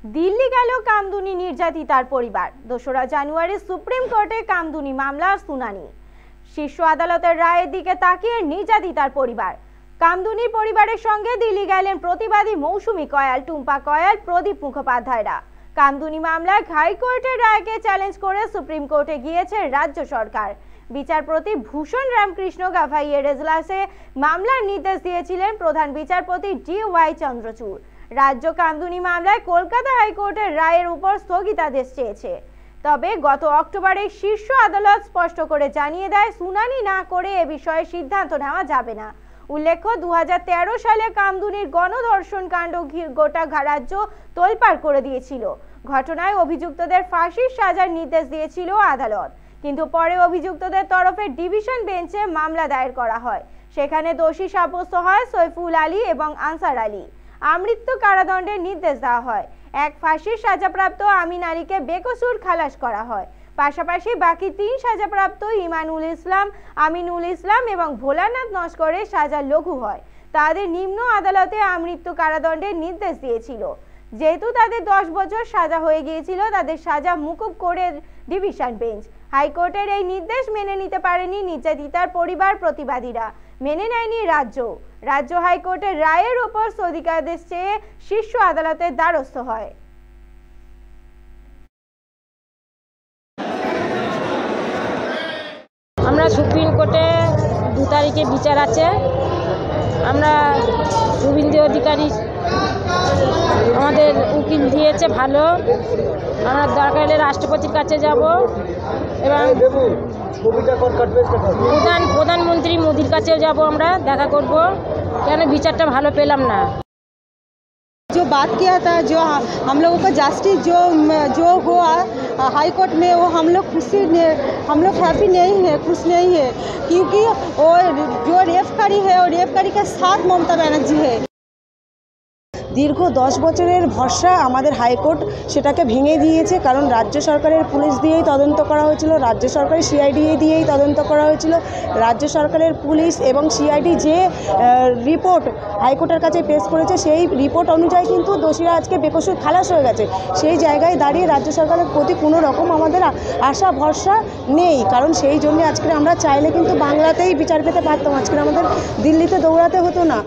দিল্লি গেল কামদুনি নির্যাতিতার পরিবার। ২রা জানুয়ারি সুপ্রিম কোর্টে কামদুনি মামলার শুনানি। শীর্ষ আদালতের রায়ের দিকে তাকিয়ে নির্যাতিতার পরিবার। কামদুনির পরিবারের সঙ্গে দিল্লি গেলেন প্রতিবাদী মৌসুমী কয়াল, টুম্পা কয়াল, প্রদীপ মুখোপাধ্যায়রা। কামদুনি মামলায় হাইকোর্টের রায়কে চ্যালেঞ্জ করে সুপ্রিম কোর্টে গিয়েছে রাজ্য সরকার। বিচারপতি ভূষণ রামকৃষ্ণ গাভাইয়ের এজলাসে মামলার নির্দেশ দিয়েছিলেন প্রধান বিচারপতি DY চন্দ্রচূড়। রাজ্য কামদুনি মামলায় কলকাতা হাইকোর্টের রায়ের উপর স্থগিতাদেশ চেয়েছে। তবে গত অক্টোবরে শীর্ষ আদালত স্পষ্ট করে জানিয়ে দেয়, শুনানি না করে এ বিষয়ে সিদ্ধান্ত নেওয়া যাবে না। উল্লেখ্য, 2013 সালে কামদুনির গণধর্ষণ কাণ্ড গোটা রাজ্য তোলপাড় করে দিয়েছিল। ঘটনায় অভিযুক্তদের ফাঁসির সাজার নির্দেশ দিয়েছিল আদালত, কিন্তু পরে অভিযুক্তদের তরফে ডিভিশন বেঞ্চে মামলা দায়ের করা হয়। সেখানে দোষী সাব্যস্ত হয় সৈফুল আলী এবং আনসার আলী। আমৃত্যু কারাদণ্ডের নির্দেশ দেওয়া হয়। এক ফাঁসির সাজাপ্রাপ্ত আমিন আলীকে বেকসুর খালাস করা হয়। পাশাপাশি বাকি 3 সাজাপ্রাপ্ত ইমানুল ইসলাম, আমিনুল ইসলাম এবং ভোলানাথ নস্করের সাজা লঘু হয়। তাদের নিম্ন আদালতে আমৃত্যু কারাদণ্ডের নির্দেশ দিয়েছিল। যেহেতু তাদের 10 বছর সাজা হয়ে গিয়েছিল, তাদের সাজা মুকুব করে ডিভিশন বেঞ্চ। হাইকোর্টের এই নির্দেশ মেনে নিতে পারেনি নির্যাতিতার পরিবার, প্রতিবাদীরা মেনে নেয়নি রাজ্য হাইকোর্টের রায়ের উপর স্থগিতাদেশ চেয়ে শীর্ষ আদালতের দ্বারস্থ হয়। আমরা সুপ্রিম কোর্টে 2 তারিখে বিচার আছে। আমরা শুভেন্দু অধিকারী আমাদের উকিল দিয়েছে ভালো। আমরা দরকার হলে রাষ্ট্রপতির কাছে যাব এবং প্রধানমন্ত্রী মোদির কাছেও যাব, আমরা দেখা করব। কেন বিচারটা ভালো পেলাম না। जो बात किया था, जो हम लोगों को जस्टिस जो हुआ हाई कोर्ट में, वो हम लोग हैप्पी नहीं है, खुश नहीं है, क्योंकि वो जो रेपकारी है वो रेपकारी के साथ ममता बनर्जी है। দীর্ঘ 10 বছরের ভরসা আমাদের হাইকোর্ট সেটাকে ভেঙে দিয়েছে। কারণ রাজ্য সরকারের পুলিশ দিয়েই তদন্ত করা হয়েছিল, রাজ্য সরকারের CID দিয়েই তদন্ত করা হয়েছিল। রাজ্য সরকারের পুলিশ এবং CID যে রিপোর্ট হাইকোর্টের কাছে পেশ করেছে, সেই রিপোর্ট অনুযায়ী কিন্তু দোষীরা আজকে বেকসুর খালাস হয়ে গেছে। সেই জায়গায় দাঁড়িয়ে রাজ্য সরকারের প্রতি কোনো রকম আমাদের আশা ভরসা নেই। কারণ সেই জন্য আজকে আমরা চাইলে কিন্তু বাংলাতেই বিচার পেতে পারতাম, আজকে আমাদের দিল্লিতে দৌড়াতে হতো না।